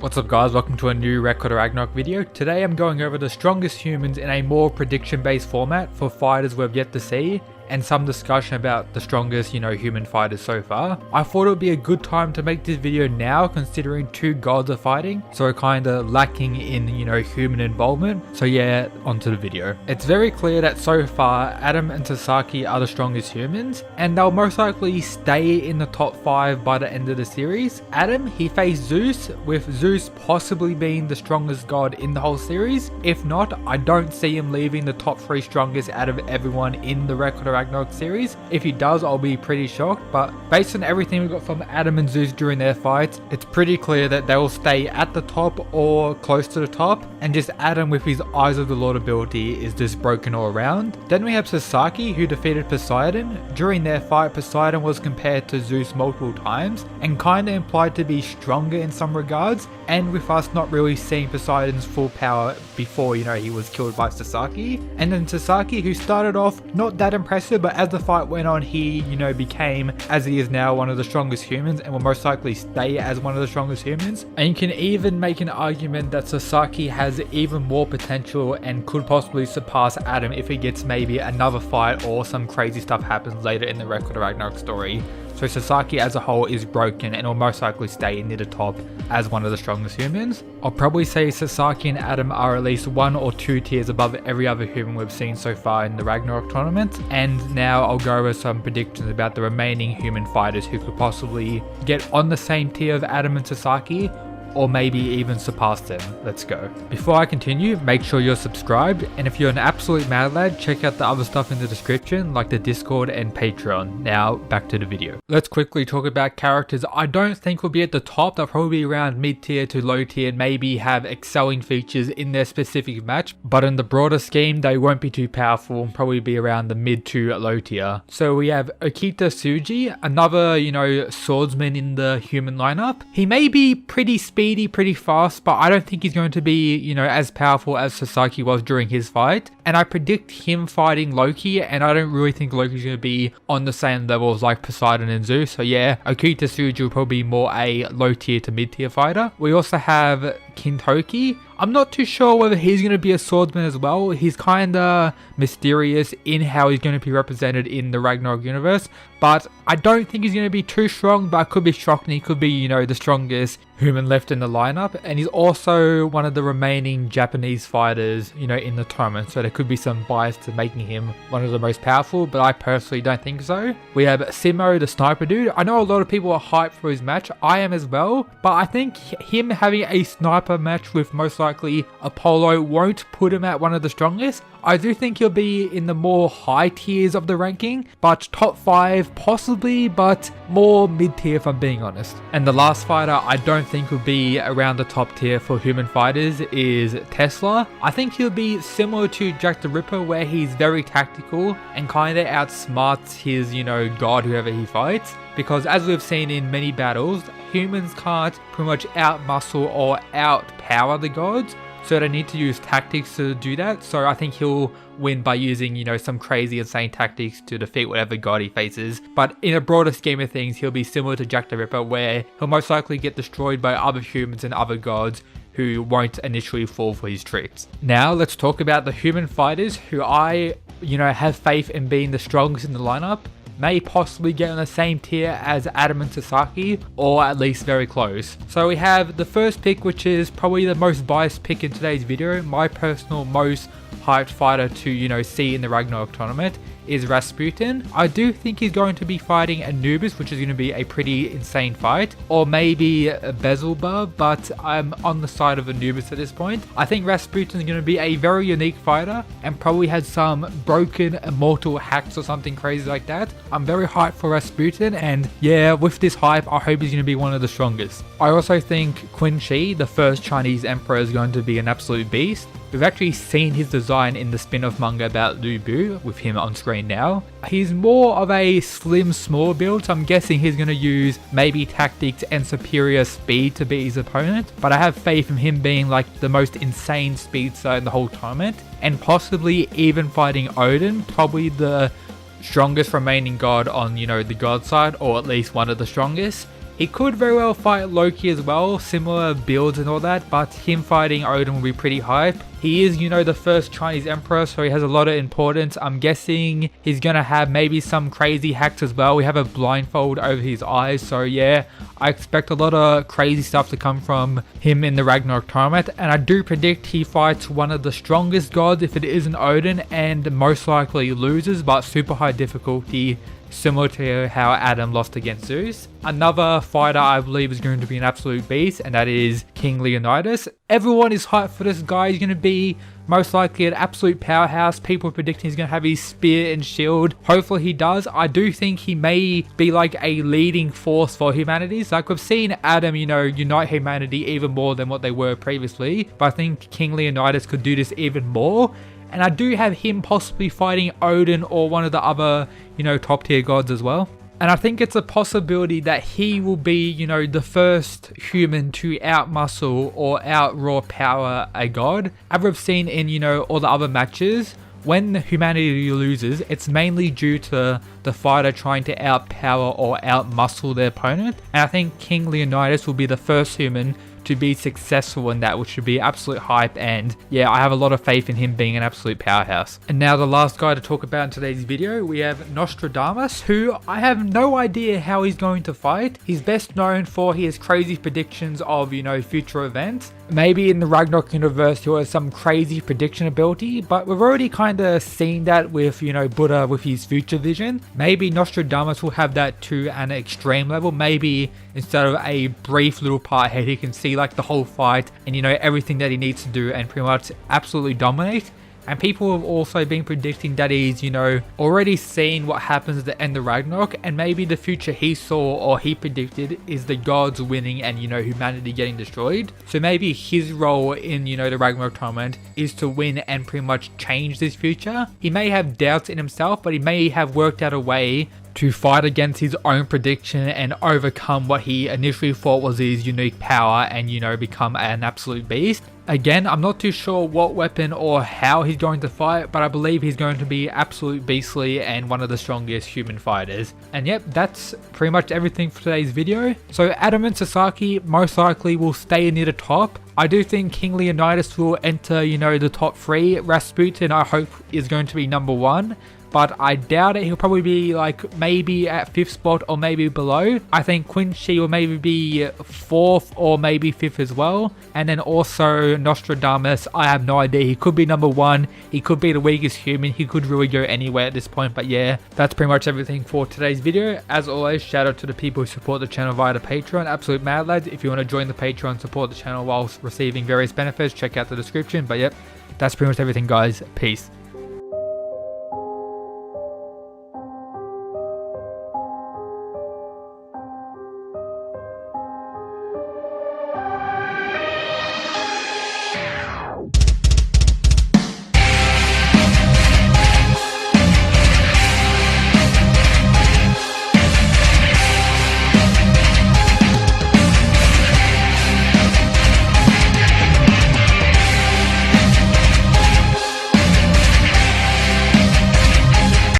What's up guys, welcome to a new Ragnarok video. Today I'm going over the strongest humans in a more prediction based format for fighters we've yet to see, and some discussion about the strongest, human fighters so far. I thought it would be a good time to make this video now considering two gods are fighting, so kinda lacking in, human involvement. So yeah, onto the video. It's very clear that so far, Adam and Sasaki are the strongest humans, and they'll most likely stay in the top 5 by the end of the series. Adam, he faced Zeus, with Zeus possibly being the strongest god in the whole series. If not, I don't see him leaving the top 3 strongest out of everyone in the Ragnarok series. If he does, I'll be pretty shocked, but based on everything we got from Adam and Zeus during their fights, it's pretty clear that they will stay at the top or close to the top, and just Adam with his Eyes of the Lord ability is just broken all around. Then we have Sasaki, who defeated Poseidon. During their fight, Poseidon was compared to Zeus multiple times and kinda implied to be stronger in some regards, and with us not really seeing Poseidon's full power before he was killed by Sasaki. And then Sasaki, who started off not that impressive, but as the fight went on, he became, as he is now, one of the strongest humans and will most likely stay as one of the strongest humans. And you can even make an argument that Sasaki has even more potential and could possibly surpass Adam if he gets maybe another fight or some crazy stuff happens later in the Ragnarok story. So Sasaki as a whole is broken and will most likely stay near the top as one of the strongest humans. I'll probably say Sasaki and Adam are at least 1 or 2 tiers above every other human we've seen so far in the Ragnarok tournament. And now I'll go over some predictions about the remaining human fighters who could possibly get on the same tier of Adam and Sasaki, or maybe even surpass them. Let's go. Before I continue, make sure you're subscribed, and if you're an absolute mad lad, check out the other stuff in the description like the Discord and Patreon. Now back to the video. Let's quickly talk about characters I don't think will be at the top. They'll probably be around mid tier to low tier and maybe have excelling features in their specific match, but in the broader scheme they won't be too powerful and probably be around the mid to low tier. So we have Okita Tsuji, another swordsman in the human lineup. He may be pretty speedy, pretty fast, but I don't think he's going to be as powerful as Sasaki was during his fight. And I predict him fighting Loki, and I don't really think Loki's going to be on the same levels like Poseidon and Zeus. So yeah, Okita Tsuji will probably be more a low tier to mid tier fighter. We also have Kintoki. I'm not too sure whether he's going to be a swordsman as well. He's kinda mysterious in how he's going to be represented in the Ragnarok universe, but I don't think he's going to be too strong, but I could be shocked and he could be, the strongest human left in the lineup. And he's also one of the remaining Japanese fighters, in the tournament, so there could be some bias to making him one of the most powerful, but I personally don't think so. We have Simo, the sniper dude. I know a lot of people are hyped for his match. I am as well, but I think him having a sniper match with most likely Apollo won't put him at one of the strongest. I do think he'll be in the more high tiers of the ranking, but top 5 possibly, but more mid tier if I'm being honest. And the last fighter I don't think will be around the top tier for human fighters is Tesla. I think he'll be similar to Jack the Ripper, where he's very tactical and kinda outsmarts his, god whoever he fights. Because as we've seen in many battles, humans can't pretty much outmuscle or outpower the gods, so they need to use tactics to do that. So I think he'll win by using, some crazy insane tactics to defeat whatever god he faces. But in a broader scheme of things, he'll be similar to Jack the Ripper, where he'll most likely get destroyed by other humans and other gods who won't initially fall for his tricks. Now let's talk about the human fighters who I, have faith in being the strongest in the lineup. May possibly get on the same tier as Adam and Sasaki, or at least very close. So we have the first pick, which is probably the most biased pick in today's video. My personal most hyped fighter to see in the Ragnarok tournament is Rasputin. I do think he's going to be fighting Anubis, which is going to be a pretty insane fight, or maybe Beelzebub, but I'm on the side of Anubis at this point. I think Rasputin is going to be a very unique fighter and probably has some broken immortal hacks or something crazy like that. I'm very hyped for Rasputin, and yeah, with this hype, I hope he's going to be one of the strongest. I also think Qin Shi, the first Chinese emperor, is going to be an absolute beast. We've actually seen his design in the spin-off manga about Lu Bu with him on screen now. He's more of a slim, small build, so I'm guessing he's going to use maybe tactics and superior speed to beat his opponent, but I have faith in him being like the most insane speedster in the whole tournament, and possibly even fighting Odin, probably the strongest remaining god on, the god side, or at least one of the strongest. He could very well fight Loki as well, similar builds and all that, but him fighting Odin will be pretty hype. He is, you know, the first Chinese emperor, so he has a lot of importance. I'm guessing he's gonna have maybe some crazy hacks as well. We have a blindfold over his eyes, so yeah, I expect a lot of crazy stuff to come from him in the Ragnarok tournament, and I do predict he fights one of the strongest gods if it isn't Odin, and most likely loses, but super high difficulty, similar to how Adam lost against Zeus. Another fighter I believe is going to be an absolute beast, and that is King Leonidas. Everyone is hyped for this guy. He's going to be most likely an absolute powerhouse. People are predicting he's going to have his spear and shield. Hopefully he does. I do think he may be like a leading force for humanity. So like we've seen Adam, you know, unite humanity even more than what they were previously. But I think King Leonidas could do this even more. And I do have him possibly fighting Odin or one of the other, you know, top tier gods as well. And I think it's a possibility that he will be, you know, the first human to outmuscle or out-raw power a god. As we've seen in, you know, all the other matches, when humanity loses, it's mainly due to the fighter trying to outpower or outmuscle their opponent. And I think King Leonidas will be the first human to be successful in that, which should be absolute hype. And yeah, I have a lot of faith in him being an absolute powerhouse. And now the last guy to talk about in today's video, we have Nostradamus, who I have no idea how he's going to fight. He's best known for his crazy predictions of, you know, future events. Maybe in the Ragnarok universe he has some crazy prediction ability, but we've already kind of seen that with, you know, Buddha with his future vision. Maybe Nostradamus will have that to an extreme level. Maybe instead of a brief little part ahead, he can see like the whole fight and, you know, everything that he needs to do and pretty much absolutely dominate. And people have also been predicting that he's, you know, already seen what happens at the end of Ragnarok, and maybe the future he saw or he predicted is the gods winning and, you know, humanity getting destroyed. So maybe his role in, you know, the Ragnarok tournament is to win and pretty much change this future. He may have doubts in himself, but he may have worked out a way to fight against his own prediction and overcome what he initially thought was his unique power and, you know, become an absolute beast. Again, I'm not too sure what weapon or how he's going to fight, but I believe he's going to be absolute beastly and one of the strongest human fighters. And yep, that's pretty much everything for today's video. So Adam and Sasaki most likely will stay near the top. I do think King Leonidas will enter, you know, the top 3. Rasputin, I hope, is going to be number 1. But I doubt it. He'll probably be like maybe at 5th spot or maybe below. I think Quincy will maybe be 4th or maybe 5th as well. And then also Nostradamus, I have no idea. He could be number 1. He could be the weakest human. He could really go anywhere at this point. But yeah, that's pretty much everything for today's video. As always, shout out to the people who support the channel via the Patreon. Absolute mad lads. If you want to join the Patreon and support the channel whilst receiving various benefits, check out the description. But yep, that's pretty much everything, guys. Peace.